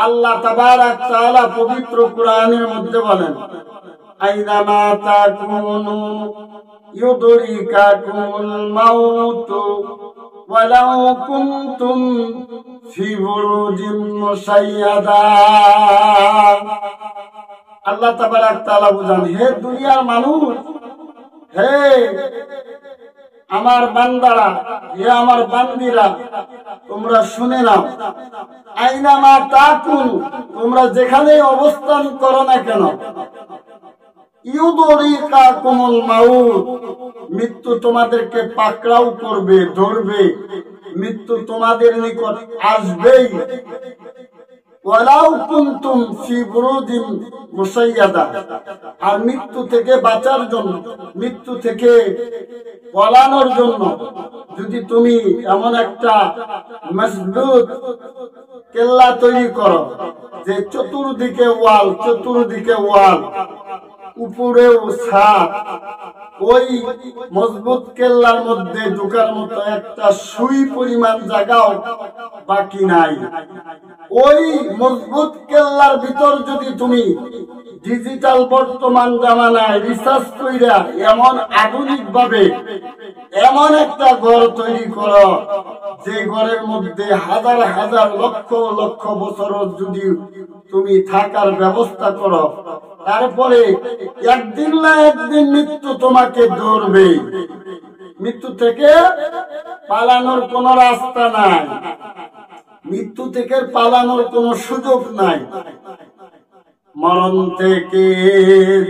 আল্লাহ তাবারাক তাআলা পবিত্র কোরআনের মধ্যে বলেন, আইনামা তাকুনু ইউদরিকাকুমুল মাউত ওয়ালাউ কুনতুম ফি বুরুজিন মুশাইয়াদা। আল্লাহ তাবারাক তাআলা বুঝান, হে দুনিয়ার মানুষ, হে আমার বান্দারা, হে আমার বান্দিরা, তোমরা শুনে নাও, আইনামা তাকুনু, তোমরা যেখানে অবস্থান করো না কেন, ইউদরিকাকুমুল মাউত, মৃত্যু তোমাদেরকে পাকড়াও করবে, ধরবে, মৃত্যু তোমাদের নিকট আসবেই। ওয়ালাউ কুনতুম ফি বুরুজিন মুশাইয়াদা, আর মৃত্যু থেকে বাঁচার জন্য, মৃত্যু থেকে পলানোর জন্য যদি তুমি এমন একটা মজবুত কেল্লা তৈরি করো যে চতুর্দিকে ওয়াল, চতুর্দিকে ওয়াল, উপরেও ছাদ, ওই মজবুত কেল্লার মধ্যে ঢোকার মতো একটা সুই পরিমাণ জায়গাও বাকি নাই। ওই মজবুত কেল্লার ভিতর যদি তুমি ডিজিটাল বর্তমান জামানায় রিসার্চ কইরা এমন আধুনিক ভাবে এমন একটা ঘর তৈরি করো যে ঘরের মধ্যে হাজার হাজার লক্ষ লক্ষ বছর যদি তুমি থাকার ব্যবস্থা করো, তারপরে একদিন না একদিন মৃত্যু তোমাকে ধরবে। মৃত্যু থেকে পালানোর কোনো রাস্তা নাই, মৃত্যু থেকে পালানোর কোনো সুযোগ নাই। মরণ থেকে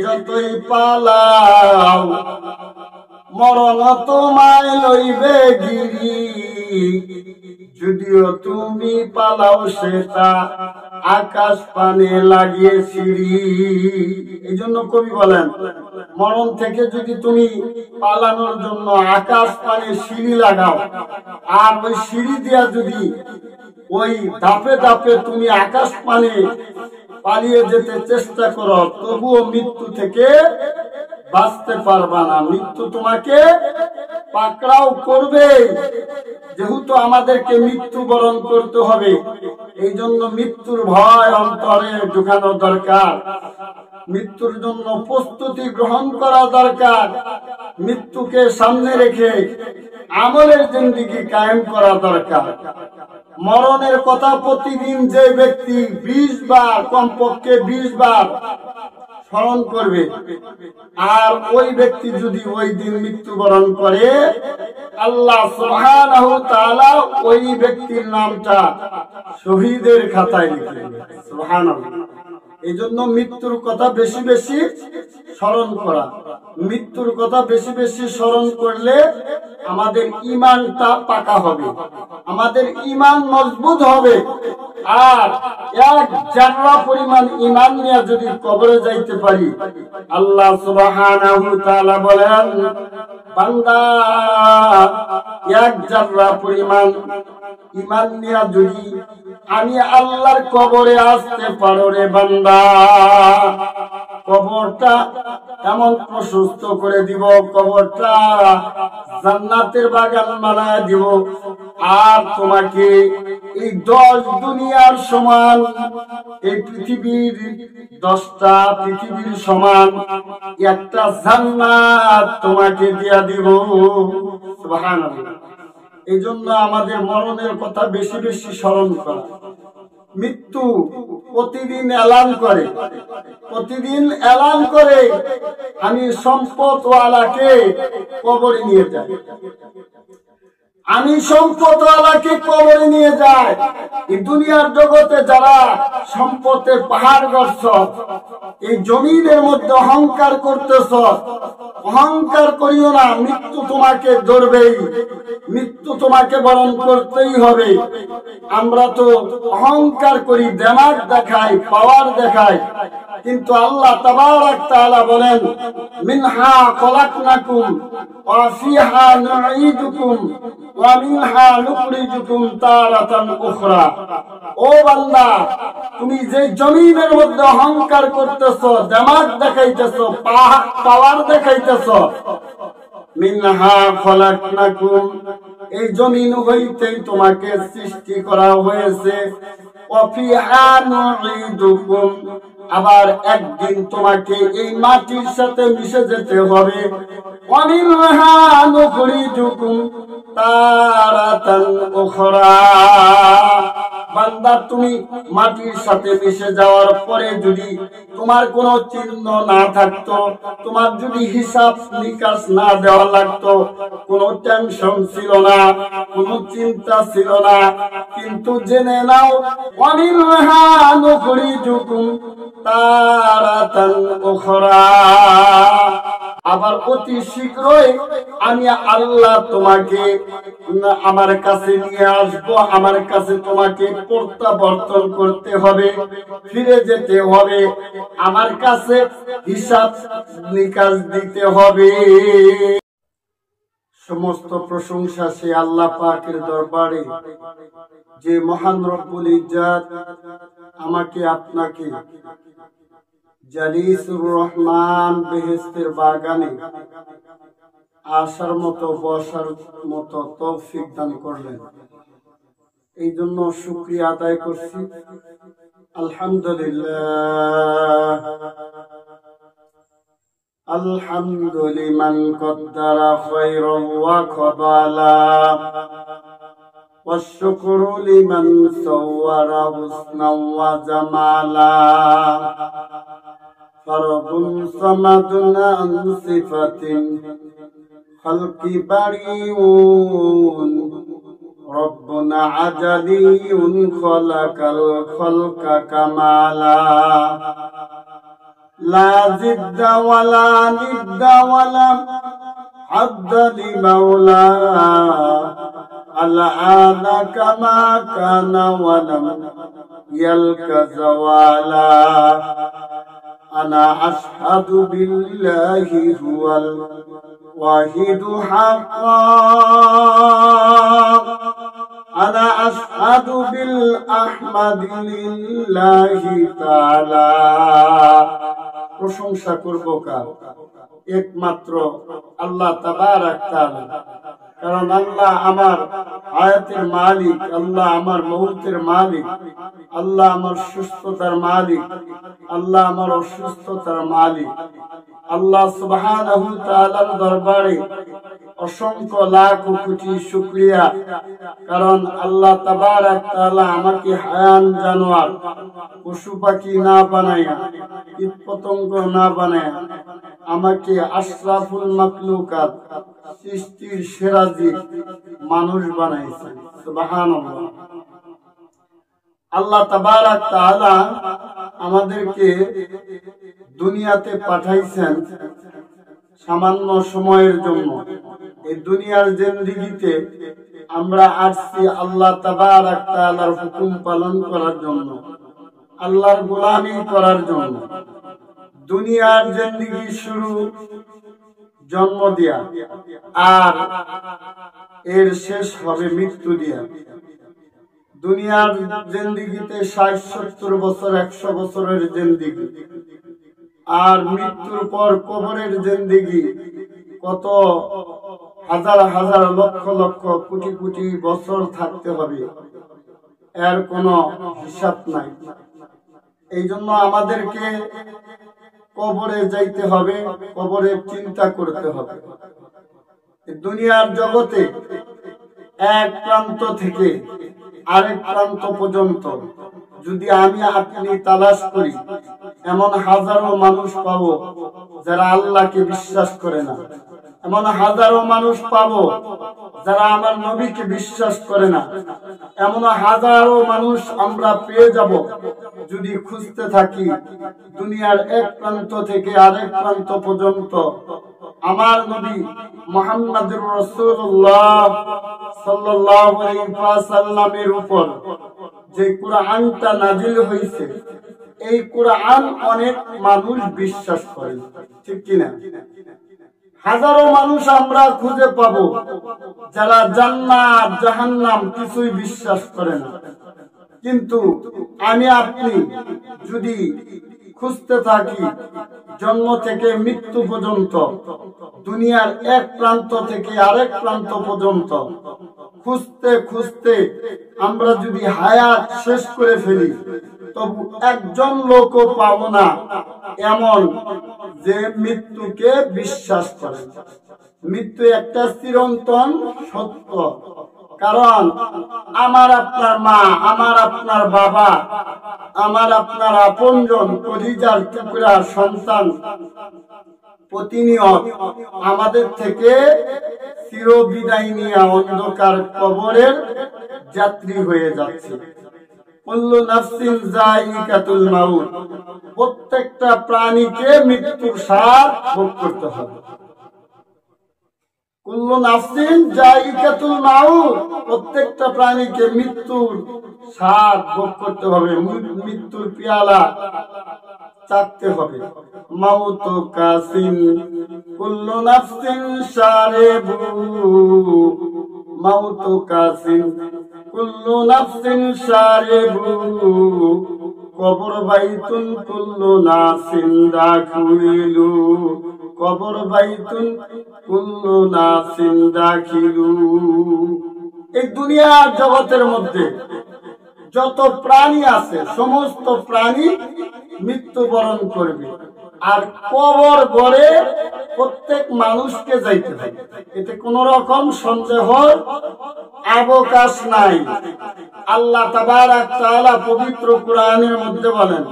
যতই পালাও, মরণ তোমায় লইবে গিরি, যদিও তুমি পালাও সেটা আকাশ পানে লাগিয়ে সিঁড়ি। এই জন্য কবি বলেন, মরণ থেকে যদি তুমি পালানোর জন্য আকাশ পানে সিঁড়ি লাগাও, আর ওই সিঁড়ি দিয়া যদি ওই ধাপে ধাপে তুমি আকাশ পানে পালিয়ে যেতে চেষ্টা করো, তবুও মৃত্যু থেকে বাঁচতে পারবা না। মৃত্যু তোমাকে পাকড়াও করবে, যেহেতু আমাদেরকে মৃত্যুবরণ করতে হবে। এই জন্য মৃত্যুর ভয় অন্তরে ঢুকানো দরকার, মৃত্যুর জন্য প্রস্তুতি গ্রহণ করা দরকার, মৃত্যুকে সামনে রেখে আমলের জিন্দেগি কায়েম করা দরকার। মরণের কথা প্রতিদিন যে ব্যক্তি 20 বার, কমপক্ষে 20 বার স্মরণ করবে, আর ওই ব্যক্তি যদি ওই দিন মৃত্যুবরণ করে, আল্লাহ সুবহানাহু ওয়া তাআলা ওই ব্যক্তির নামটা শহীদের খাতায় লিখে দেবে। সুবহানাল্লাহ। এই জন্য মৃত্যুর কথা বেশি বেশি স্মরণ করা, মৃত্যুর কথা বেশি বেশি স্মরণ করলে আমাদের ঈমানটা পাকা হবে, আমাদের ঈমান মজবুত হবে। আর এক জাররা পরিমাণ ঈমান নিয়ে যদি কবরে যাইতে পারি, আল্লাহ সুবহানাহু ওয়া তাআলা বলেন, বান্দা এক জাররা পরিমাণ ঈমান নিয়ে যদি আমি আল্লাহর কবরে আসতে পারো রে বান্দা, কবরটা এমন প্রশস্ত করে দিব, কবরটা জান্নাতের বাগান বানায় দিব, আর তোমাকে এই 10 দুনিয়ার সমান, এই পৃথিবীর 10টা পৃথিবীর সমান একটা জান্নাত তোমাকে দিয়া দিব। সুবহানাল্লাহ। এই জন্য আমাদের মরণের কথা বেশি বেশি স্মরণ করা। মৃত্যু প্রতিদিন এলান করে, প্রতিদিন এলান করে, আমি সম্পদওয়ালাকে কবরে নিয়ে যাই, আমি সম্পদওয়ালাকে কবরে নিয়ে যাই। এই দুনিয়ার জগতে যারা সম্পদের পাহাড় গড়ছ, এই জমিনের মধ্যে অহংকার করতেছ, অহংকার করিও না, মৃত্যু তোমাকে ধরবেই, মৃত্যু তোমাকে বরণ করতেই হবে। আমরা তো অহংকার করি, দেমাগ দেখাই, পাওয়ার দেখাই, কিন্তু আল্লাহ তাবারাক তাআলা বলেন, মিনহা খলাকনাকুম ওয়া ফিহা নুঈদুকুম ওয়া মিনহা নুখরিজুকুম তারাতান উখরা। ও বান্দা, তুমি যে জমিনের মধ্যে অহংকার করতেছো, দেমাগ দেখাইতেছো, পাওয়ার দেখাইতেছো, মিনহা খলাকনাকুম, এই জমিন হইতেই তোমাকে সৃষ্টি করা হয়েছে, ওয়াফিহা নুঈদুকুম, আবার একদিন তোমাকে এই মাটির সাথে মিশে যেতে হবে। ওয়া মিনহা নুখরিজুকুম তারাতান উখরা, বান্দা তুমি মাটির সাথে মিশে যাওয়ার পরে যদি তোমার কোনো চিহ্ন না থাকতো, তোমার যদি হিসাব নিকাশ না দেওয়া লাগতো, কোনো টেনশন ছিল না, কোনো চিন্তা ছিল না, কিন্তু জেনে নাও ওয়া মিনহা নুখরিজুকুম তারাতান উখরা, আবার অতি শীঘ্রই আমি আল্লাহ তোমাকে আমার কাছে নিয়ে আসবো, আমার কাছে তোমাকে প্রত্যাবর্তন করতে হবে, ফিরে যেতে হবে, আমার কাছে হিসাব নিকাশ দিতে হবে। সমস্ত প্রশংসা সে আল্লাহ পাকের দরবারে, যে মহান রব্বুল ইজ্জত আমাকে আপনাকে জালিসুর রহমান বেহেশতের বাগানে আসার মতো বসার মতো তৌফিক দান করলেন। এই জন্য শুকরিয়া আদায় করছি। আলহামদুলিল্লাহ, আলহামদুলিমান কদ্দারা খায়রান ওয়া কাবালা, والشكر لمن صور حسنا وجمالا، فرد صمد عن صفة خلق بريء، ربنا عجلي خلق الخلق كمالا، لا ضد ولا ند ولا حد لمولى، الآن كما كان ولم يلك زوالا، أنا أشهد بالله هو الواحد حقا، أنا أشهد بالأحمد لله تعالى। প্রশংসা করব কার? একমাত্র আল্লাহ তাবারাক তাআলা। কারণ আল্লাহ আমার হায়াতের মালিক, আল্লাহ আমার মৌতের মালিক, আল্লাহ আমার সুস্থতার মালিক, আল্লাহ আমার অসুস্থতার মালিক। আল্লাহ সুবহানাহু ওয়া তাআলার দরবারে অসংখ্য লাখ কোটি শুকরিয়া, কারণ আল্লাহ তাবারাক তাআলা আমাকে হায়ান জানোয়ার, পশু পাখি না বানায়া, কীট পতঙ্গ না বানায়া আমাকে আশরাফুল মাখলুকাত, সৃষ্টির সেরা জীব মানুষ বানাইছে। সুবহানাল্লাহ। আল্লাহ তাবারাক তাআলা আমাদেরকে দুনিয়াতে পাঠাইছেন সামান্য সময়ের জন্য। এই দুনিয়ার জিন্দেগিতে আমরা আসছি আল্লাহ তাবারাক তাআলার হুকুম পালন করার জন্য, আল্লাহর গোলামি করার জন্য। দুনিয়ার জিন্দেগি শুরু জন্ম দিয়া, আর এর শেষ হবে মৃত্যু দিয়া। দুনিয়ার জিন্দেগিতে ৬০-৭০ বছর, ১০০ বছরের জিন্দেগি, আর মৃত্যুর পর কবরের জিন্দেগি কত হাজার হাজার লক্ষ লক্ষ কোটি কোটি বছর থাকতে হবে, এর কোনো হিসাব নাই। এই জন্য আমাদেরকে কবরে যাইতে হবে, কবরের চিন্তা করতে হবে। দুনিয়ার জগতে এক প্রান্ত থেকে আরেক প্রান্ত পর্যন্ত যদি আমি আপনি তালাশ করি, এমন হাজারো মানুষ পাবো যারা আল্লাহকে বিশ্বাস করে না, এমন হাজারো মানুষ পাবো যারা আমার নবীকে বিশ্বাস করে না, এমন হাজারো মানুষ আমরা পেয়ে যাব যদি খুঁজতে থাকি দুনিয়ার এক প্রান্ত থেকে আরেক প্রান্ত পর্যন্ত। আমার নবী মুহাম্মদুর রাসূলুল্লাহ সাল্লাল্লাহু আলাইহি ওয়াসাল্লামের উপর যে কুরআনটা নাজিল হয়েছে, এই কুরআন অনেক মানুষ বিশ্বাস করে, ঠিক কিনা? হাজারো মানুষ আমরা খুঁজে পাবো যারা জান্নাত জাহান্নাম কিছুই বিশ্বাস করে না। কিন্তু আমি আপনি যদি খুঁজতে থাকি জন্ম থেকে মৃত্যু পর্যন্ত, দুনিয়ার এক প্রান্ত থেকে আরেক প্রান্ত পর্যন্ত খুঁজতে খুঁজতে আমরা যদি হায়াত শেষ করে ফেলি তবু একজন লোকও পাবো না এমন যে মৃত্যুকে বিশ্বাস করে। মৃত্যু একটা চিরন্তন সত্য। কারণ আমার আপনার মা, আমার আপনার বাবা, আমার আপনার আপনজন, কলিজার টুকরা সন্তান প্রতিনিয়ত আমাদের থেকে চিরবিদায় নিয়ে অন্ধকার কবরের যাত্রী হয়ে যাচ্ছে। কুল্লু নাফসিন যায়িকাতুল মাউত, প্রত্যেকটা প্রাণীকে মৃত্যুর স্বাদ ভোগ করতে হবে। কুল্লু নাফসিন যায়িকাতুল মাউত, প্রত্যেকটা প্রাণীকে মৃত্যুর স্বাদ ভোগ করতে হবে, মৃত্যুর পেয়ালা চাকতে হবে। মাউত কাসিন কুল্লু নাফসিন শারিবু, মাউত কাসিন কুল্লু নাফসিন শারিবু, কবর বাইতুন কুল্লু নাসিন দাখিলু, কবর বাইতুন কুল্লু নাসিন দাখিলু। এই দুনিয়ার জগতের মধ্যে যত প্রাণী আছে সমস্ত প্রাণী মৃত্যুবরণ করবে, আর কবর গড়ে প্রত্যেক মানুষকে যাইতে হবে, এতে কোন রকম সন্দেহর অবকাশ নাই। আল্লাহ তাবারাক তাআলা পবিত্র কোরআনের মধ্যে বলেন,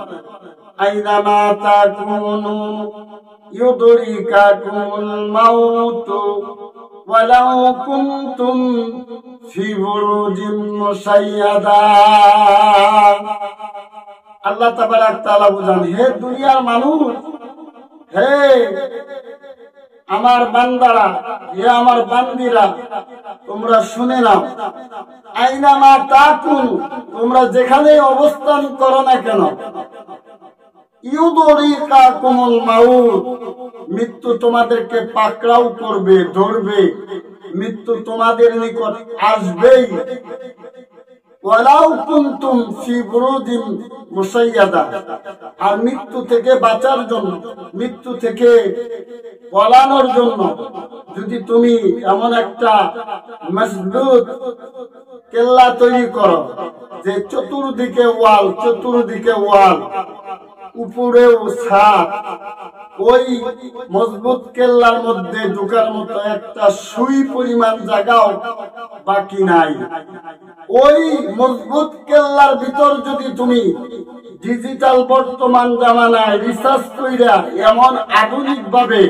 আইনামা তাকুনু ইউদরিকাকুমুল মাউত ওয়ালাউ কুনতুম ফি বুরুজিন মুশাইয়াদা। আল্লাহ তাবারাক তাআলা বুঝান, হে দুনিয়ার মানুষ, হে আমার বান্দারা, হে আমার বান্দিরা, তোমরা শুনে নাও, আইনামা তাকুন, তোমরা যেখানে অবস্থান করো না কেন, ইউদরিকাকুমুল মাউত, মৃত্যু তোমাদেরকে পাকড়াও করবে, ধরবে, মৃত্যু তোমাদের নিকট আসবেই। ওয়ালাউ কুনতুম ফি বুরুজিন মুশাইয়াদা, আর মৃত্যু থেকে বাঁচার জন্য, মৃত্যু থেকে পলানোর জন্য যদি তুমি এমন একটা মজবুত কেল্লা তৈরি করো যে চতুর্দিকে ওয়াল, চতুর্দিকে ওয়াল, উপরেও ছাদ, ওই মজবুত কেল্লার মধ্যে ঢোকার মতো একটা সুই পরিমাণ জায়গাও বাকি নাই। ওই মজবুত কেল্লার ভিতর যদি তুমি ডিজিটাল বর্তমান জামানায় রিসার্চ কইরা এমন আধুনিক ভাবে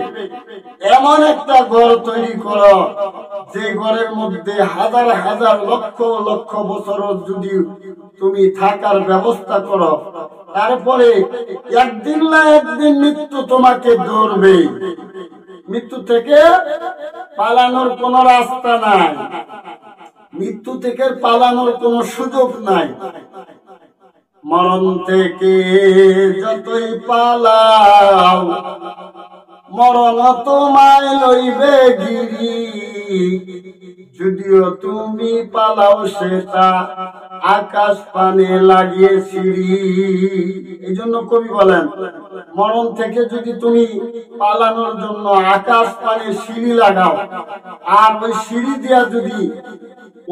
এমন একটা ঘর তৈরি করো যে ঘরের মধ্যে হাজার হাজার লক্ষ লক্ষ বছর যদি তুমি থাকার ব্যবস্থা করো, তারপরে একদিন না একদিন মৃত্যু তোমাকে ধরবে। মৃত্যু থেকে পালানোর কোনো রাস্তা নাই, মৃত্যু থেকে পালানোর কোনো সুযোগ নাই। মরণ থেকে যতই পালাও মরণ তোমায় লইবে গিরি, যদিও তুমি পালাও সেটা আকাশ পানে লাগিয়ে সিঁড়ি। এই জন্য কবি বলেন, মরণ থেকে যদি তুমি পালানোর জন্য আকাশ পানে সিঁড়ি লাগাও, আর ওই সিঁড়ি দিয়া যদি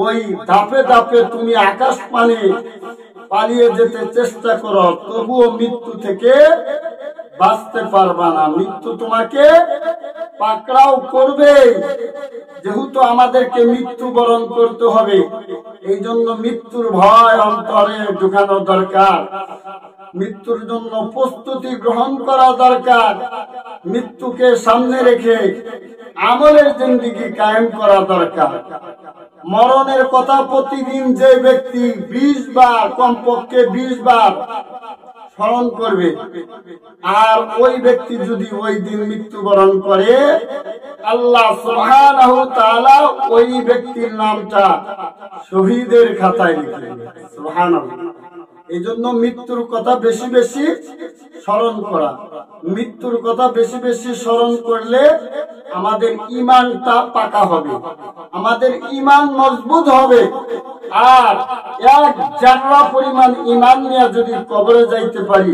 ওই ধাপে ধাপে তুমি আকাশ পানে পালিয়ে যেতে চেষ্টা করো, তবুও মৃত্যু থেকে বাঁচতে পারবা না। মৃত্যু তোমাকে পাকড়াও করবে, যেহেতু আমাদেরকে মৃত্যুবরণ করতে হবে। এই জন্য মৃত্যুর ভয় অন্তরে ঢুকানো দরকার, মৃত্যুর জন্য প্রস্তুতি গ্রহণ করা দরকার, মৃত্যুকে সামনে রেখে আমলের জিন্দেগি কায়েম করা দরকার। মরণের কথা প্রতিদিন যে ব্যক্তি 20 বার, কমপক্ষে 20 বার স্মরণ করবে, আর ওই ব্যক্তি যদি ওই দিন মৃত্যুবরণ করে, আল্লাহ সুবহানাহু ওয়া তাআলা ওই ব্যক্তির নামটা শহীদের খাতায় লিখে দেবে। সুবহানাল্লাহ। এই জন্য মৃত্যুর কথা বেশি বেশি স্মরণ করা, মৃত্যুর কথা বেশি বেশি স্মরণ করলে আমাদের ঈমানটা পাকা হবে, আমাদের ঈমান মজবুত হবে। আর এক জাররা পরিমাণ ঈমান নিয়ে যদি কবরে যাইতে পারি,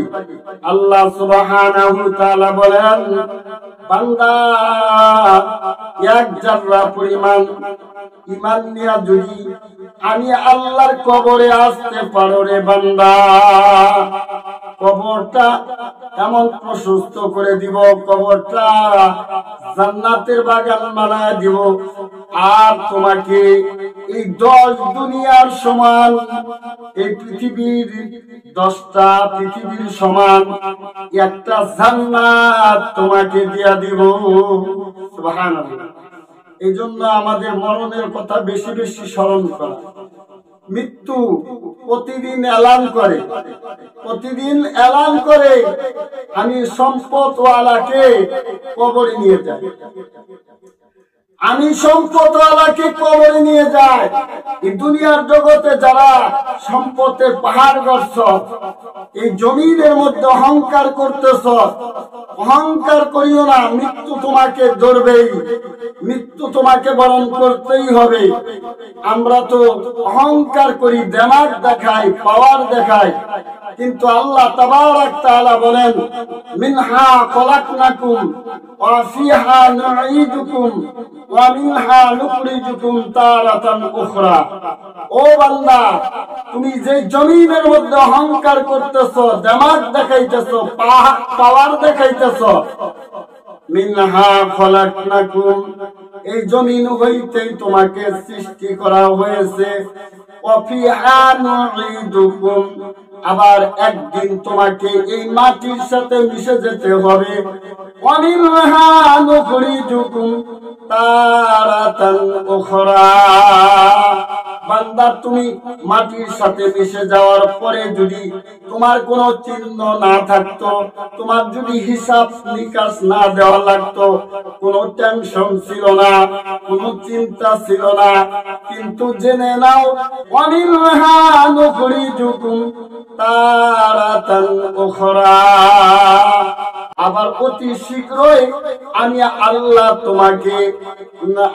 আল্লাহ সুবহানাহু ওয়া তাআলা বলেন, বান্দা এক জাররা পরিমাণ ঈমান নিয়ে যদি আমি আল্লাহর কবরে আসতে পারো রে বান্দা, কবরটা এমন প্রশস্ত করে দিব, কবরটা জান্নাতের বাগান বানায় দিব। আর তোমাকে এই 10 দুনিয়ার সমান, এই পৃথিবীর 10টা পৃথিবীর সমান একটা জান্নাত তোমাকে দিয়া দিব। সুবহানাল্লাহ। এই জন্য আমাদের মরণের কথা বেশি বেশি স্মরণ করা। মৃত্যু প্রতিদিন এলান করে, প্রতিদিন এলান করে আমি সম্পদওয়ালাকে কবরে নিয়ে যাই, আমি সম্পদওয়ালাকে কবরে নিয়ে যাই। এই দুনিয়ার জগতে যারা সম্পদের পাহাড় গড়ছ, এই জমিনের মধ্যে অহংকার করতেছ, অহংকার করিও না। মৃত্যু তোমাকে ধরবেই, মৃত্যু তোমাকে বরণ করতেই হবে। আমরা তো অহংকার করি, দেমাগ দেখাই, পাওয়ার দেখাই, কিন্তু আল্লাহ তাবারাক তাআলা বলেন মিনহা খলাকনাকুম ওয়া ফিহা নুঈদুকুম ওয়া মিনহা নুখরিজুকুম তারাতান উখরা। ও বান্দা, তুমি যে জমিনের মধ্যে অহংকার করতেছো, দেমাগ দেখাইতেছো, পাওয়ার দেখাইতেছো, মিনহা খলাকনাকুম, এই জমিন হইতেই তোমাকে সৃষ্টি করা হয়েছে, ওয়া ফিহা নুঈদুকুম, আবার একদিন তোমাকে এই মাটির সাথে মিশে যেতে হবে, ওয়া মিনহা নুখরিজুকুম তারাতান উখরা। বান্দা, তুমি মাটির সাথে মিশে যাওয়ার পরে যদি তোমার কোনো চিহ্ন না থাকতো, তোমার যদি হিসাব নিকাশ না দেওয়া লাগতো, কোনো টেনশন ছিল না, কোনো চিন্তা ছিল না, কিন্তু জেনে নাও ওয়া মিনহা নুখরিজুকুম তারাতান উখরা, আবার অতি শীঘ্রই আমি আল্লাহ তোমাকে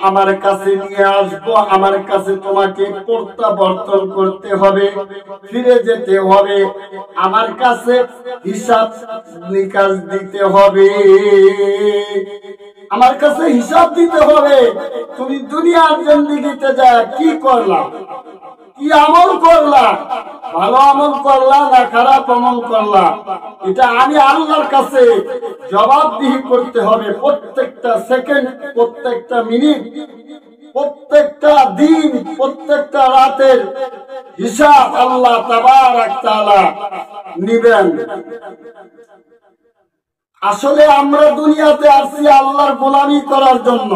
আমার কাছে নিয়ে আসবো, আমার কাছে তোমাকে প্রত্যাবর্তন করতে হবে, ফিরে যেতে হবে, আমার কাছে হিসাব নিকাশ দিতে হবে, আমার কাছে হিসাব দিতে হবে। তুমি দুনিয়ার জিন্দেগিতে যা কি করলা, কি আমল করলা, ভালো আমল করলা না খারাপ আমল করলা, এটা আমি আল্লাহর কাছে জবাবদিহি করতে হবে। প্রত্যেকটা সেকেন্ড, প্রত্যেকটা মিনিট, প্রত্যেকটা দিন, প্রত্যেকটা রাতের হিসাব আল্লাহ তাবারাক তাআলা নিবেন। আসলে আমরা দুনিয়াতে আসছি আল্লাহর গোলামি করার জন্য,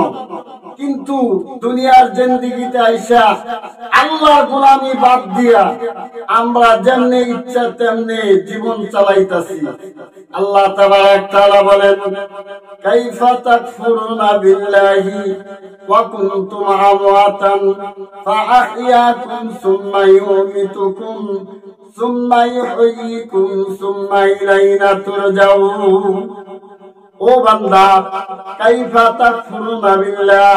কিন্তু দুনিয়ার জিন্দেগিতে আইসা আল্লাহর গোলামি বাদ দিয়া আমরা যেমনে ইচ্ছা তেমনে জীবন চালাইতাছি। আল্লাহ তাবারাক তাআলা বলেন কাইফা তাকফুরুনা বিল্লাহি ওয়া কুনতুম আমওয়াতান ফাআহইয়াকুম সুম্মা ইউমিতুকুম সুম্মা ইহয়িকুম সুম্মা ইলাইনা তুরজাউন। ও বান্দা, কাইফা তাকফুরুনা বিল্লাহ,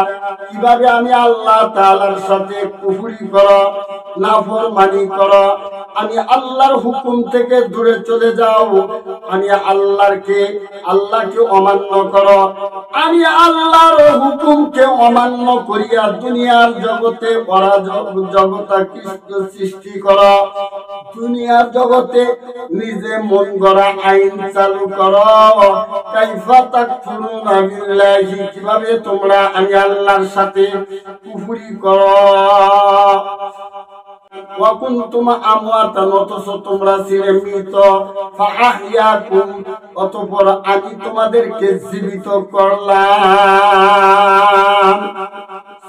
কিভাবে আমি আল্লাহ তাআলার সাথে কুফরি করো, নাফরমানি করো, আমি আল্লাহর হুকুম থেকে দূরে চলে যাও, আমি আল্লাহকে অমান্য করো, আমি আল্লাহর হুকুমকে অমান্য করিয়া দুনিয়ার জগতে সৃষ্টি করো, দুনিয়ার জগতে নিজে মন গড়া আইন চালু করো। কাইফা তাকফুরুনা বিল্লাহি, কিভাবে তোমরা আমি আল্লাহর সাথে কুফরি করো। ওয়া কুনতুম আমওয়াতান, অথচ তোমরা ছিলে মৃত, ফাআহইয়াকুম, অতঃপর আমি তোমাদেরকে জীবিত করলাম,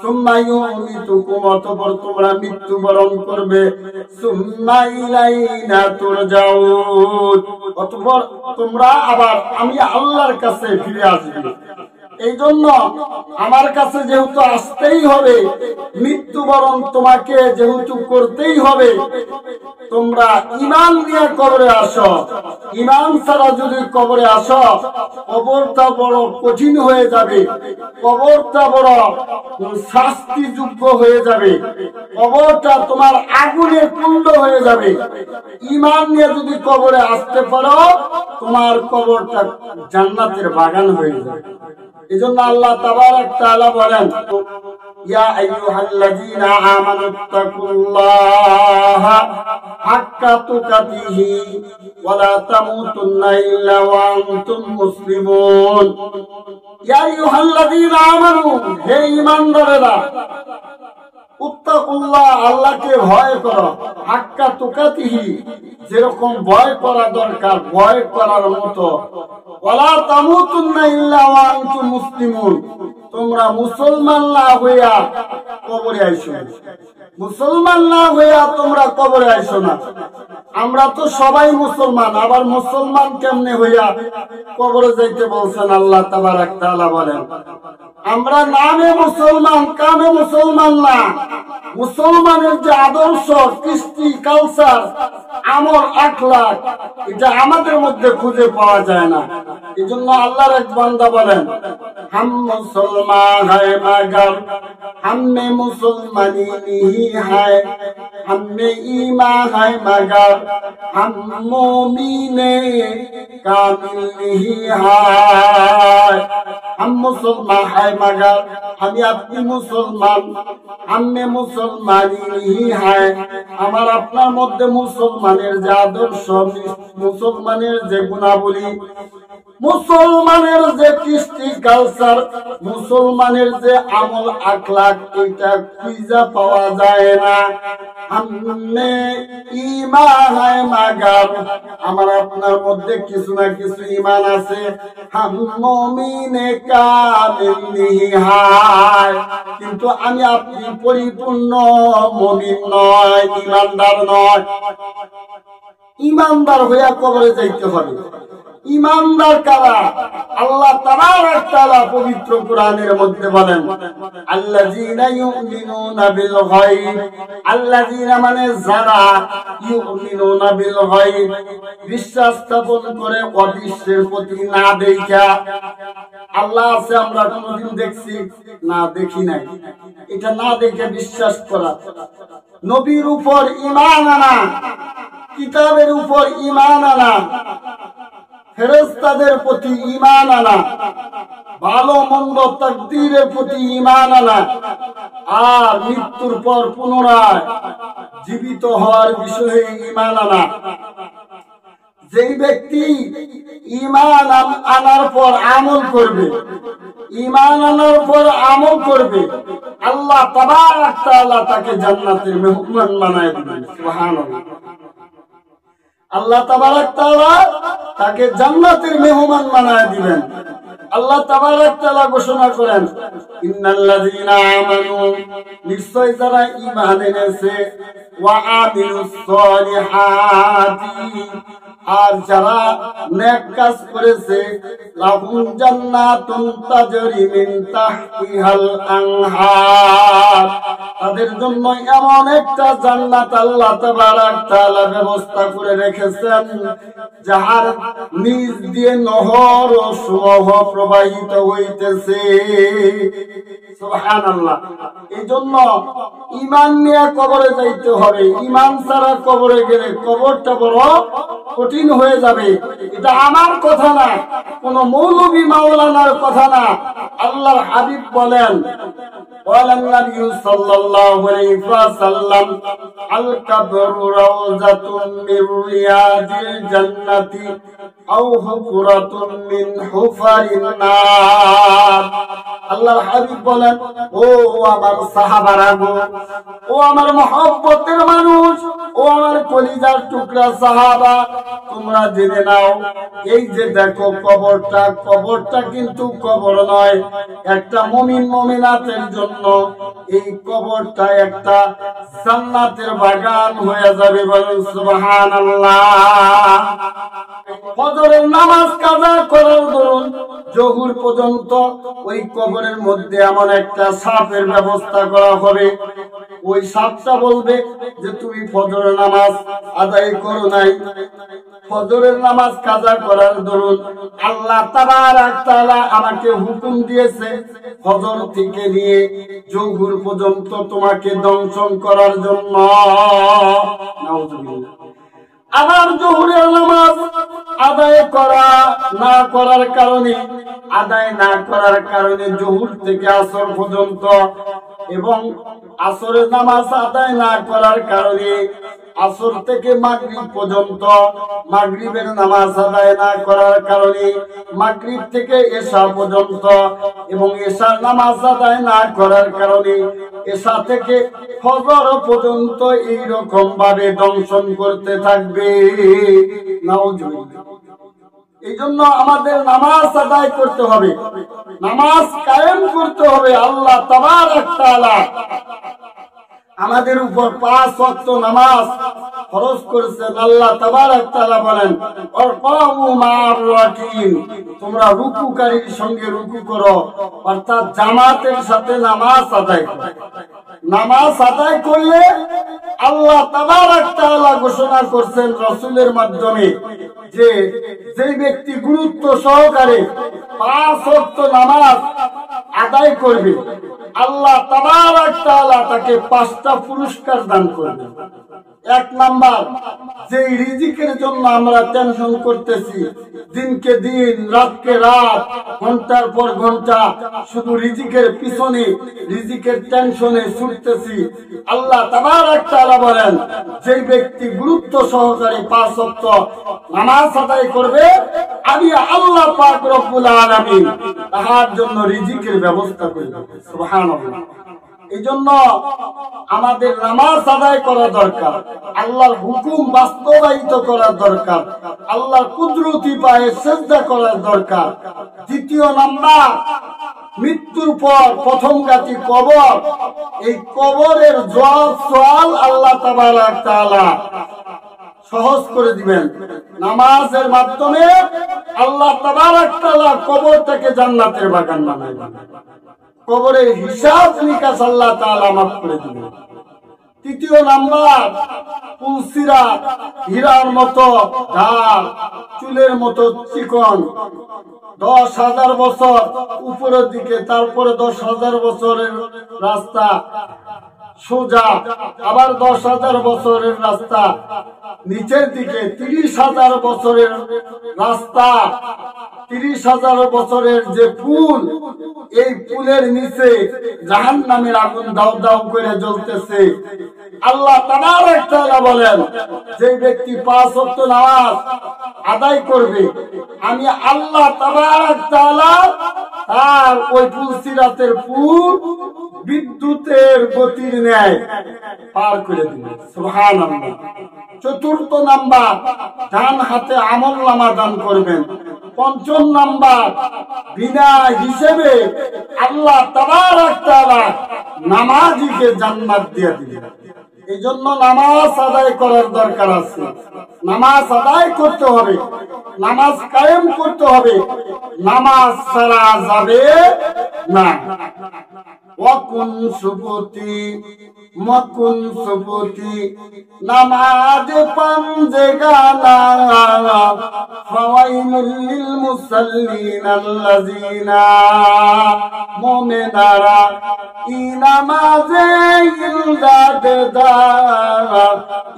সুম্মা ইউমিতুকুম, অতঃপর তোমরা মৃত্যুবরণ করবে, সুম্মা ইলাইনা তুরজাউন, অতঃপর তোমরা আবার আমি আল্লাহর কাছে ফিরে আসবে। এই জন্য আমার কাছে যেহেতু আসতেই হবে, মৃত্যুবরণ তোমাকে যেহেতু করতেই হবে, তোমরা ঈমান নিয়ে কবরে আসো। ঈমান ছাড়া যদি কবরে আসো, কবরটা বড় কঠিন হয়ে যাবে, কবরটা বড় শাস্তিযোগ্য হয়ে যাবে, কবরটা তোমার আগুনের কুণ্ড হয়ে যাবে। ঈমান নিয়ে যদি কবরে আসতে পারো, তোমার কবরটা জান্নাতের বাগান হয়ে যাবে। এজন্য আল্লাহ তাবারাক তাআলা বলেন ইয়া আইয়ুহাল্লাযীনা আমানুত্তাকুল্লাহা হাক্কা তুকাতিহি ওয়া লা তামুতুন্না ইল্লা ওয়া আনতুম মুসলিমুন। ইয়া আইয়ুহাল্লাযীনা আমানু, হে ঈমানদারেরা, উত্তাকুল্লাহ, আল্লাহকে ভয় করো, হাক্কা তুকাতিহি, যেরকম ভয় করা দরকার ভয় করার মতো, ওয়ালা তামুতুন্না ইল্লা ওয়া আনতুম মুসলিমুন, তোমরা মুসলমান না হইয়া কবরে আইসো না, মুসলমান না হইয়া তোমরা কবরে আইসো না। আমরা তো সবাই মুসলমান, আবার মুসলমান কেমনে হইয়া কবরে যাইতে বলছেন আল্লাহ তাবারাক তাআলা বলেন। আমরা নামে মুসলমান, কামে মুসলমান না। মুসলমানের যে আদর্শ, কৃষ্টি, কালচার, আমল, আখলাক, এটা আমাদের মধ্যে খুঁজে পাওয়া যায় না। এই জন্য আল্লাহর এক বান্দা বলেন, হাম মুসলমান হ্যায় মাগার হামে মুসলমানি নিহি হ্যায়, হামে ঈমান হ্যায় মাগার হাম মুমিনে কামিল নিহি হ্যায়। হাম মুসলমান হ্যায় মাগার, আমি আপনি মুসলমান, হামে মুসলমানি নিহি হ্যায়, আমার আপনার মধ্যে মুসলমানের যে আদর্শ, মুসলমানের যে গুণাবলী, মুসলমানের যে কৃষ্টি, কালচার, মুসলমানের যে আমল, আখলাক, এটা খুঁজে পাওয়া যায় না। হামনে ঈমান হ্যায় মাগার, আমার আপনার মধ্যে কিছু না কিছু ঈমান আছে। হাম মুমিনে কামিল নিহি হ্যায়, কিন্তু আমি আপনি পরিপূর্ণ মুমিন নয়, ঈমানদার নয়। ঈমানদার হইয়া কবরে যাইতে হবে। ঈমানদার কারা? আল্লাহ তাবারাক তাআলা পবিত্র কোরআনের মধ্যে বলেন, আল্লাযীনা ইউমিনুনা বিল গায়ব, আল্লাযীনা মানে যারা, ইউমিনুনা বিল গায়ব, বিশ্বাস স্থাপন করে অদৃশ্যের প্রতি, না দেখা। আল্লাহ আছে আমরা কোনদিন দেখছি? না, দেখি নাই। এটা না দেখে বিশ্বাস করা। নবীর উপর ঈমান আনা, কিতাবের উপর ঈমান আনা, ফেরেশতাদের প্রতি ঈমান আনা, ভালো মন্দ তাকদীরের প্রতি ঈমান আনা, আর মৃত্যুর পর পুনরায় জীবিত হওয়ার বিষয়ে ঈমান আনা। যেই ব্যক্তি ঈমান আনার পর আমল করবে, ঈমান আনার পর আমল করবে, আল্লাহ তাবারাক তাআলা তাকে জান্নাতের মেহমান বানায় দিবেন। সুবহানাল্লাহ। আল্লাহ তাবারাক তাআলা তাকে জান্নাতের মেহমান বানায় দিবেন। আল্লাহ তাবারাক তাআলা ঘোষণা করেন, ইন্নাল্লাযীনা আমানু, নিশ্চয় যারা ঈমান এনেছে, ওয়া আমিলুস সলিহাতি, আর যারা নেক কাজ করেছে, লাহুম জান্নাতুন তাজরি মিন তাহতিহাল আনহার, তাদের জন্য এমন একটা জান্নাত আল্লাহ তাবারাক তাআলা ব্যবস্থা করে রেখেছেন, যাহার নিচ দিয়ে নহর ও সমূহ প্রবাহিত হইতেছে। সুবহানাল্লাহ। এই জন্য ঈমান নিয়ে কবরে যাইতে হবে। ঈমান ছাড়া কবরে গেলে কবরটা বড় কঠিন হয়ে যাবে। এটা আমার কথা না, কোন মৌলবী মাওলানার কথা না। আল্লাহর হাবিব বলেন, قال النبي صلى الله عليه وسلم القبر روضة من رياض الجنة أو حفرة من حفر النار। আল্লাহর হাবিব বলেন, ও আমার সাহাবারা গো, ও আমার মহব্বতের মানুষ, ও আমার কলিজার টুকরা সাহাবা, তোমরা জেনে নাও, এই যে দেখো কবরটা, কবরটা কিন্তু কবর নয়, একটা মুমিন মুমিনাতের জন্য এই কবরটা একটা জান্নাতের বাগান হয়ে যাবে। বলেন সুবহানাল্লাহ। ফজরের নামাজ কাজা করার দরুন জোহর পর্যন্ত ওই কবরের মধ্যে এমন একটা সাপের ব্যবস্থা করা হবে, ওই সাপটা বলবে যে তুমি ফজরের নামাজ আদায় করো নাই। ফজরের নামাজ কাজা করার দরুন আল্লাহ তাবারাক তাআলা আমাকে হুকুম দিয়েছে ফজর থেকে নিয়ে জোহর পর্যন্ত তোমাকে দংশন করার জন্য। নাউযুবিল্লাহ। আবার জোহরের নামাজ আদায় না করার কারণে জোহর থেকে আসর পর্যন্ত এবং আসরের নামাজ আদায় না করার কারণে আসর থেকে মাগরিব পর্যন্ত মাগরিবের নামাজ আদায় না করার কারণে মাগরিব থেকে এশা পর্যন্ত এবং এশার নামাজ আদায় না করার কারণে এশা থেকে ফজর পর্যন্ত এইরকম ভাবে দংশন করতে থাকবে। নাউজুবিল্লাহ। এই জন্য আমাদের নামাজ আদায় করতে হবে, নামাজ কায়েম করতে হবে। আল্লাহ তাবারক তাআলা আমাদের উপর 5 ওয়াক্ত নামাজ ফরজ করেছেন। আল্লাহ তাবারক তাআলা বলেন, ওয়ারকাউ মা'আর রাকিন, তোমরা রুকুকারীর সঙ্গে রুকু করো, অর্থাৎ জামাতের সাথে নামাজ আদায় করো। নামাজ আদায় করলে আল্লাহ তাবারক তাআলা ঘোষণা করছেন রাসূলের মাধ্যমে যে যে ব্যক্তি গুরুত্ব সহকারে 5 ওয়াক্ত নামাজ আদায় করবে আল্লাহ তাবারক তাআলা তাকে 5টা পুরস্কার দান করবে। 1 নাম্বার, যে রিজিকের জন্য আমরা টেনশন করতেছি, দিনকে দিন রাতকে রাত ঘন্টার পর ঘন্টা শুধু রিজিকের পিছনে রিজিকের টেনশনে ছুটতেছি, আল্লাহ তাবারক তাআলা বলেন যে ব্যক্তি গুরুত্ব সহকারে 5 ওয়াক্ত নামাজ আদায় করবে আমি আল্লাহ পাক রব্বুল আলামিন তার জন্য রিজিকের ব্যবস্থা করব। সুবহানাল্লাহ। এই জন্য আমাদের নামাজ আদায় করা দরকার, আল্লাহর হুকুম বাস্তবায়িত করা দরকার, আল্লাহর কুদরতি পায়ে সিজদা করা দরকার। 2 নাম্বার, মৃত্যুর পর প্রথম গাতি কবর, এই কবরের জবাব সওয়াল আল্লাহ তাবারক তাআলা সহজ করে দিবেন। নামাজের মাধ্যমে আল্লাহ তাবারক তাআলা কবরটাকে জান্নাতের বাগান বানাবেন, কবরের হিসাব নিকাশ আল্লাহ তাআলা মাফ করে দিবেন। 3 নাম্বার, পুলসিরাত, হীরার মতো ঢাল, চুলের মতো চিকন, 10,000 বছর উপরের দিকে, তারপরে 10,000 বছরের রাস্তা সোজা, আবার 10,000 বছরের রাস্তা নিচের দিকে, 30,000 বছরের রাস্তা, 30,000 বছরের যে পুল, এই পুলের নিচে জাহান্নামের আগুন দাউ দাউ করে জ্বলতেছে। আল্লাহ তাবারক তাআলা বলেন যে ব্যক্তি 5 ওয়াক্ত নামাজ আদায় করবে আমি আল্লাহ তাবারক তাআলা তার ওই পুলসিরাতের পুল বিদ্যুতের গতির ন্যায় পার করে দিবে। সুবহানাল্লাহ। 4 নাম্বার, ডান হাতে আমলনামা দান করবেন। 5 নাম্বার, বিনা হিসেবে আল্লাহ তাবারক তাআলা নামাজীকে জান্নাত দিয়ে দিবেন। এই জন্য নামাজ আদায় করার দরকার আছে, নামাজ আদায় করতে হবে, নামাজ কায়েম করতে হবে, নামাজ ছাড়া যাবে না। ওয়াকুন সুবতি মকুন সুবতি, নামাজ পাঞ্জে গানা ফাওয়াইলুল লিল মুসাল্লিন আল্লাযিনা, মুমিনারা ই নামাজে ইলদাদ দা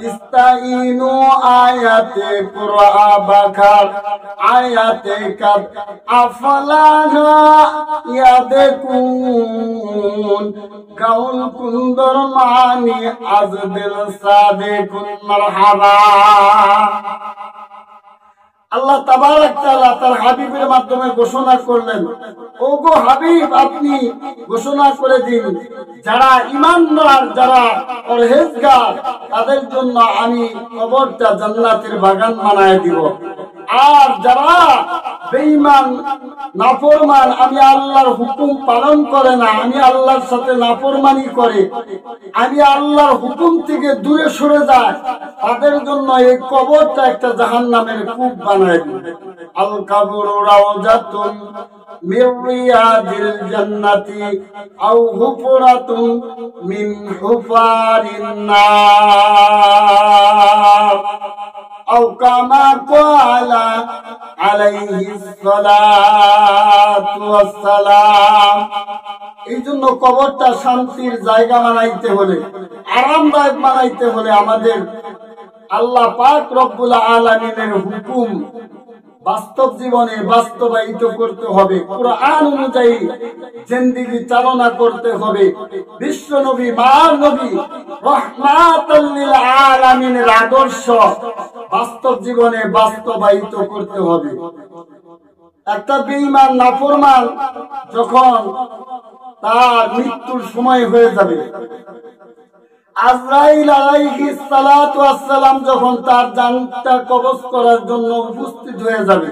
ইস্তাইনু আয়াতে কুরআ বাকার আয়াতে কাদ আফলাহা ইয়াদকুন গাউল কুন্দর মানি আজ দিল সাদেকুন মারহাবা। আল্লাহ তাবারক তাআলা তার হাবিবের মাধ্যমে ঘোষণা করলেন, ও গো হাবিব আপনি ঘোষণা করে দিন যারা ঈমানদার, যারা পরহেজগার তাদের জন্য আমি কবরটা জান্নাতের বাগান বানায় দিব, আর যারা বেঈমান নাফরমান, আমি আল্লাহর হুকুম পালন করে না, আমি আল্লাহর সাথে নাফরমানি করে, আমি আল্লাহর হুকুম থেকে দূরে সরে যায়, তাদের জন্য এই কবরটা একটা জাহান্নামের কূপ বানায় দিবে। আল কাবরু রাওজাতুন মির রিয়াদিল জান্নাতি আও হুফরাতুন মিন হুফারিন নার আও কামা ক্বালা আলাইহিস সালাতু ওয়াস সালাম। এই জন্য কবরটা শান্তির জায়গা বানাইতে হলে, আরামদায়ক বানাইতে হলে আমাদের আল্লাহ পাক রব্বুল আলামিনের হুকুম বাস্তব জীবনে বাস্তবায়িত করতে হবে, কুরআন অনুযায়ী জিন্দেগি চালনা করতে হবে। বিশ্ব নবী নবী রাহমাতুল লিল আলামিনের আদর্শ বাস্তব জীবনে বাস্তবায়িত করতে হবে। একটা বেঈমান নাফরমান যখন তার মৃত্যুর সময় হয়ে যাবে, আজরাইল আলাইহিস সালাতু ওয়াস সালাম যখন তার জানটা কবজ করার জন্য উপস্থিত হয়ে যাবে,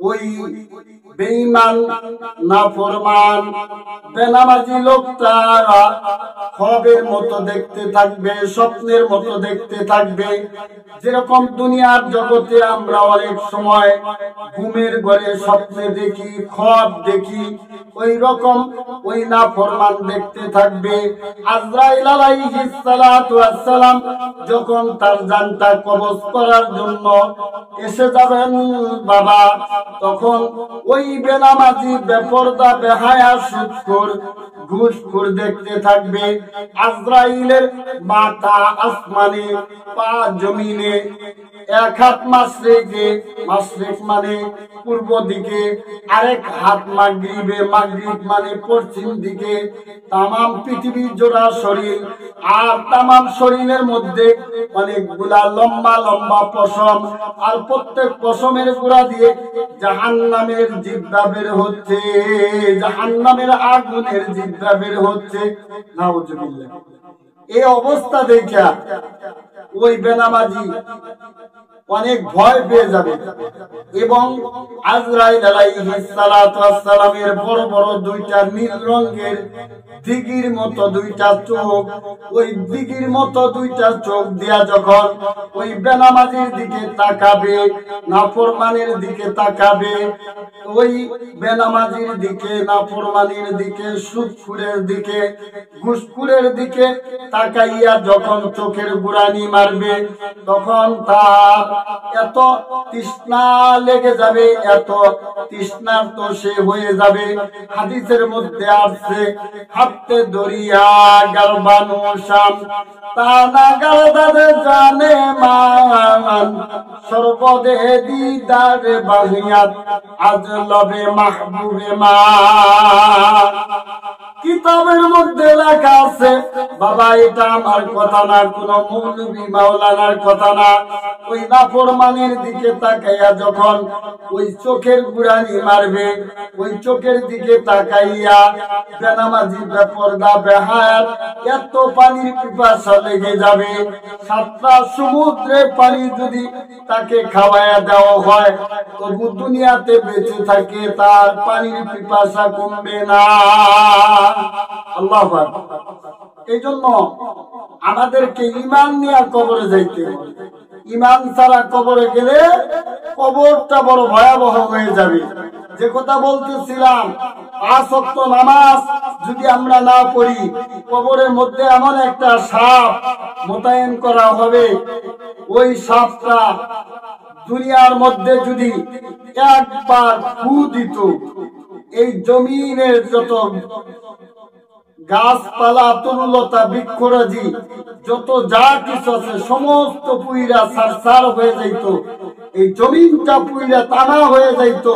ওই বেঈমান নাফরমান বেনামাজি লোকটা খবের মতো দেখতে থাকবে, স্বপ্নের মতো দেখতে থাকবে। যেরকম দুনিয়ার জগতে আমরা অনেক সময় ঘুমের ঘরে স্বপ্নে দেখি, খব দেখি, ওই রকম ওই নাফরমান দেখতে থাকবে। আজরাইল আলাইহিস সালাতু ওয়াস সালাম যখন তার জানটা কবজ করার জন্য এসে যাবেন বাবা, তখন ওই বেনামাজি বেপরদা বেহায়া সুদখোর ঘুষখোর দেখতে থাকবে। আজরাইলের মাথা আসমানে, পা জমিনে, এক হাত মাশরিকে, মাশরিক মানে পূর্ব দিকে, আরেক হাত মাগরিবে, মাগরিব মানে পশ্চিম দিকে। তামাম পৃথিবী জোড়া শরীর, আর তামাম শরীরের মধ্যে অনেকগুলা লম্বা লম্বা পশম, আর প্রত্যেক পশমের গোড়া দিয়ে জাহান্নামের জিহ্বা বের হচ্ছে, জাহান্নামের আগুনের জিহ্বা বের হচ্ছে। নাউজুবিল্লাহ। এই অবস্থা দেখা ওই বেনামাজি অনেক ভয় পেয়ে যাবে, এবং আজরাইল আলাইহিস সালাতু ওয়াস সালামের বড় বড় দুইটা নীল রঙের দিঘির মতো দুইটা চোখ, ওই দিঘির মতো দুইটা চোখ দিয়া যখন ওই বেনামাজির দিকে তাকাবে, নাফরমানের দিকে তাকাবে, ওই বেনামাজির দিকে, নাফরমানের দিকে, সুদখোরের দিকে, ঘুষখোরের দিকে তাকাইয়া যখন চোখের গুড়ানি মারবে, তখন তার এত তৃষ্ণা লেগে যাবে, এত তৃষ্ণার্ত সে হয়ে যাবে। হাদিসের মধ্যে আছে, হাতে দরিয়া গারবানো শাম তানা গারদারে জানে মান, সর্বদে দিদার বাহিয়াত আজ লবে মাহবুবে মা। কিতাবের মধ্যে লেখা আছে বাবা, এটা আমার কথা না, কোন মৌলবী মাওলানার কথা না। ওই নাফরমানের দিকে তাকাইয়া যখন ওই চোখের গুড়ানি মারবে, ওই চোখের দিকে তাকাইয়া বেনামাজি বেপরদা বেহায়াত এত পানির পিপাসা লেগে যাবে, 7টা সমুদ্রের পানি যদি তাকে খাওয়ায়া দেওয়া হয় তবু দুনিয়াতে বেঁচে থাকে, তার পানির পিপাসা কমবে না। আল্লাহু আকবার। এই জন্য আমাদেরকে ঈমান নিয়ে কবরে যাইতে হবে। ঈমান ছাড়া কবরে গেলে কবরটা বড় ভয়াবহ হয়ে যাবে। যে কথা বলতেছিলাম, 5 ওয়াক্ত নামাজ যদি আমরা না পড়ি, কবরের মধ্যে এমন একটা সাপ মোতায়েন করা হবে, ওই সাপটা দুনিয়ার মধ্যে যদি একবার ফু দিত, এই জমিনের যত গাছপালা, তরুলতা, বৃক্ষরাজি, যত যা কিছু আছে সমস্ত পুইরা সারসার হয়ে যাইত, এই জমিনটা পুইরা টানা হয়ে যাইত।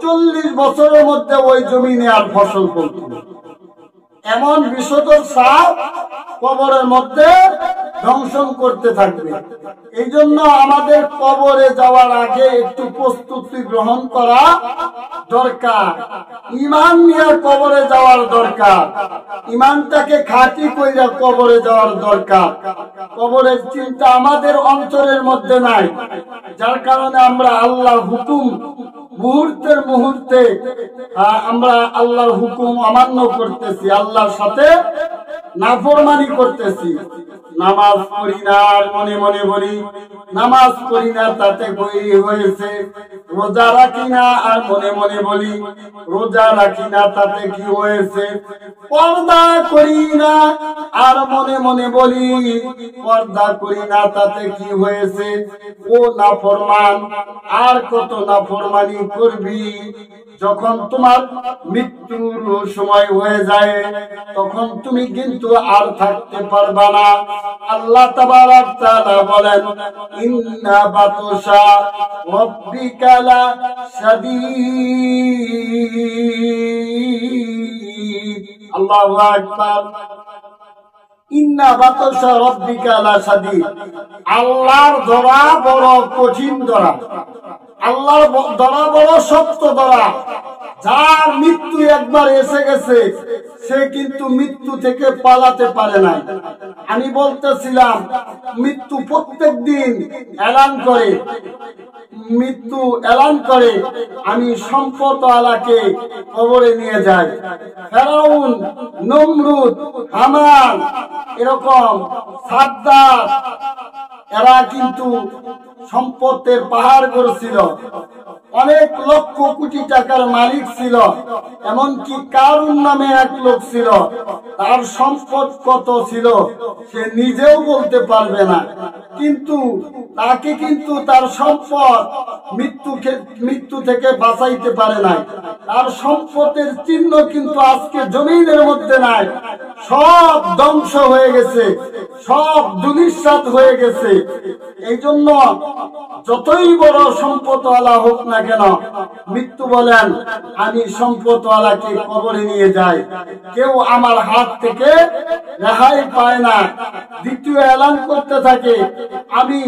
40 বছরের মধ্যে ওই জমিনে আর ফসল করত। এমন বিষধর সাপ কবরের মধ্যে ধ্বংসন করতে থাকবে। এই জন্য আমাদের কবরে যাওয়ার আগে একটু প্রস্তুতি গ্রহণ করা দরকার। ঈমান নিয়ে কবরে যাওয়ার দরকার, ঈমানটাকে খাঁটি কইরা কবরে যাওয়ার দরকার। কবরের চিন্তা আমাদের অন্তরের মধ্যে নাই, যার কারণে আমরা আল্লাহর হুকুম মুহূর্তের মুহূর্তে আমরা আল্লাহর হুকুম অমান্য করতেছি, আল্লাহর সাথে নাফরমানি করতেছি। নামাজ পড়ি না আর মনে মনে বলি নামাজ পড়ি না তাতে কই হয়েছে, রোজা রাখি না আর মনে মনে বলি রোজা রাখি না তাতে কি হয়েছে, পর্দা করি না আর মনে মনে বলি পর্দা করি না তাতে কি হয়েছে। ও নাফরমান, আর কত নাফরমানি করবি? যখন তোমার মৃত্যুর সময় হয়ে যায় তখন তুমি কিন্তু আর থাকতে পারবা না। আল্লাহ তাবারাক তাআলা বলেন ইন্না বাতুশা রাব্বিকা লা শাদীদ। আল্লাহু আকবার। ইন্না বাতুশা রাব্বিকা লা শাদীদ। আল্লাহর ধরা বড় কঠিন ধরা, আল্লাহর ধরা বড় শক্ত ধরা। যার মৃত্যু একবার এসে গেছে সে কিন্তু মৃত্যু থেকে পালাতে পারে না। আমি বলতেছিলাম মৃত্যু প্রত্যেক দিন এলান করে, মৃত্যু এলান করে আমি সম্পদ আলাকে কবরে নিয়ে যাই। ফেরাউন, নমরুদ, হামান, এরকম সাদ্দাত, এরা কিন্তু সম্পদের পাহাড় করেছিল, অনেক লক্ষ কোটি টাকার মালিক ছিল। এমনকি কারুন নামে এক লোক ছিল, তার সম্পদ কত ছিল সে নিজেও বলতে পারবে না, কিন্তু তাকে কিন্তু তার সম্পদ মৃত্যু থেকে বাঁচাইতে পারে নাই। তার সম্পদের চিহ্ন কিন্তু আজকে জমিনের মধ্যে নাই, সব ধ্বংস হয়ে গেছে, সব ধূলিসাৎ হয়ে গেছে। এই জন্য যতই বড় সম্পদওয়ালা হোক না কেন, মৃত্যু বলেন আমি সম্পদওয়ালাকে কবরে নিয়ে যাই, কেউ আমার হাত থেকে রেহাই পায় না। দ্বিতীয় এলান করতে থাকে আমি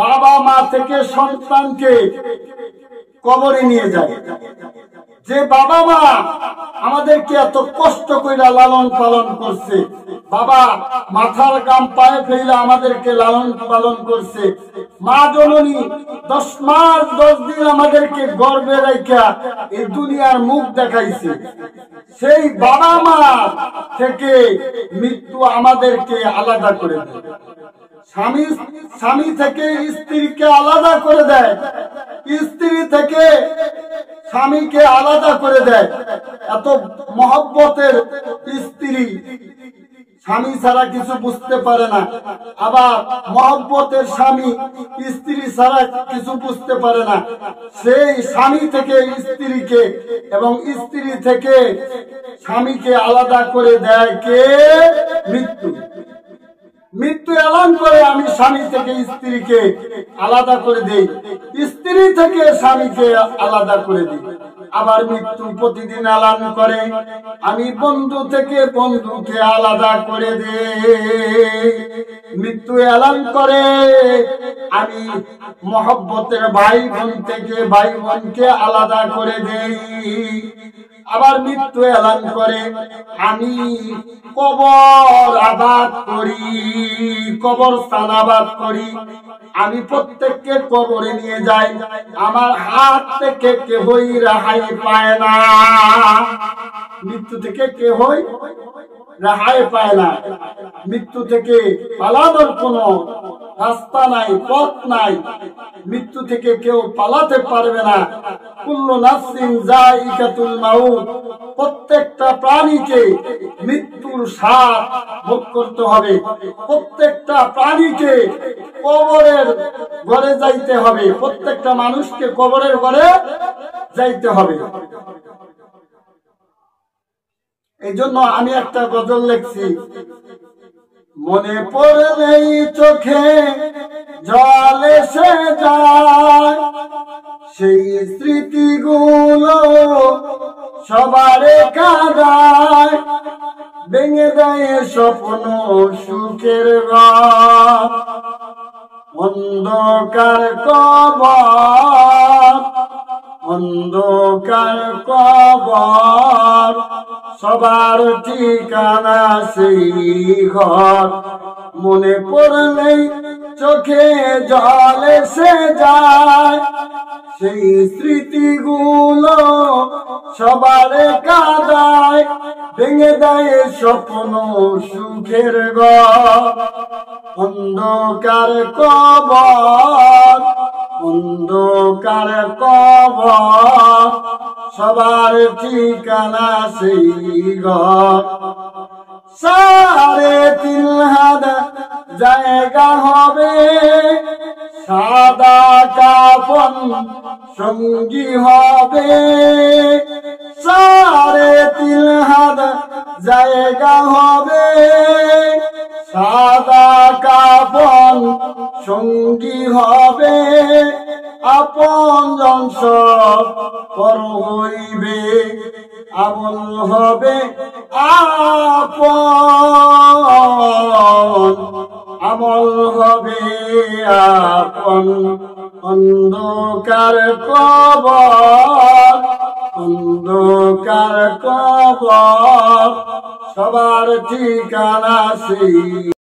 বাবা মা থেকে সন্তানকে কবরে নিয়ে যাই। যে বাবা মা আমাদেরকে এত কষ্ট করে লালন পালন করছে, বাবা মাথার গাম পায়ে ফেলে আমাদেরকে লালন পালন করছে, মা জননী 10 মাস 10 দিন আমাদেরকে গর্ভে রাখা এই দুনিয়ার মুখ দেখাইছে, সেই বাবা মা থেকে মৃত্যু আমাদেরকে আলাদা করে দেয়। স্বামী থেকে স্ত্রীকে আলাদা করে দেয়, স্ত্রী থেকে স্বামীকে আলাদা করে দেয়। এত মহব্বতের স্ত্রী স্বামী ছাড়া কিছু বুঝতে পারে না, আবার মহব্বতের স্বামী স্ত্রী ছাড়া কিছু বুঝতে পারে না। সেই স্বামী থেকে স্ত্রীকে এবং স্ত্রী থেকে স্বামীকে আলাদা করে দেয় কে? মৃত্যু। মৃত্যু এলান করে আমি স্বামী থেকে স্ত্রীকে আলাদা করে দেই, স্ত্রী থেকে স্বামীকে আলাদা করে দিই। আবার মৃত্যু প্রতিদিন এলান করে আমি বন্ধু থেকে বন্ধুকে আলাদা করে দেই। মৃত্যু এলান করে আমি মহব্বতের ভাই বোন থেকে ভাই বোনকে আলাদা করে দেই। আবার মৃত্যু এলান করে আমি কবর আবাদ করি, কবরস্থান আবাদ করি। আমি প্রত্যেককে কবরে নিয়ে যাই, আমার হাত থেকে কেহই রেহাই পায় না। মৃত্যু থেকে কেহই রেহাই পায় না। মৃত্যু থেকে পালানোর কোনো রাস্তা নাই, পথ নাই। মৃত্যু থেকে কেউ পালাতে পারবে না। কুল্লু নাফসিন যায়িকাতুল মাউত, প্রত্যেকটা প্রাণীকে মৃত্যুর স্বাদ ভোগ করতে হবে। প্রত্যেকটা প্রাণীকে কবরের ঘরে যাইতে হবে, প্রত্যেকটা মানুষকে কবরের ঘরে যাইতে হবে। এই জন্য আমি একটা গজল লিখছি, মনে পড়লেই চোখে জল এসে যায়, সেই স্মৃতিগুলো সবারে কাঁদায়, ভেঙে দেয় স্বপ্ন সুখের ঘর। অন্ধকার কবর, অন্ধকার কবর, সবার ঠিকানা সেই ঘর। মনে পড়লেই চোখে জল এসে যায়, সেই স্মৃতিগুলো সবার কাঁদায়, ভেঙে দেয় স্বপ্ন সুখের ঘর। অন্ধকার কবর, অন্ধকার কবর, সবার ঠিকানা সেই ঘর। 3.5 হাত জায়গা হবে, সাদা কাফন সঙ্গী হবে। 3.5 হাত জায়গা হবে, সাদা কাফন সঙ্গী হবে, আপনজন সব পর হইবে, আমল হবে আপন, আমল হবে আপন। অন্ধকার কবর, অন্ধকার কবর, সবার ঠিকানা সেই।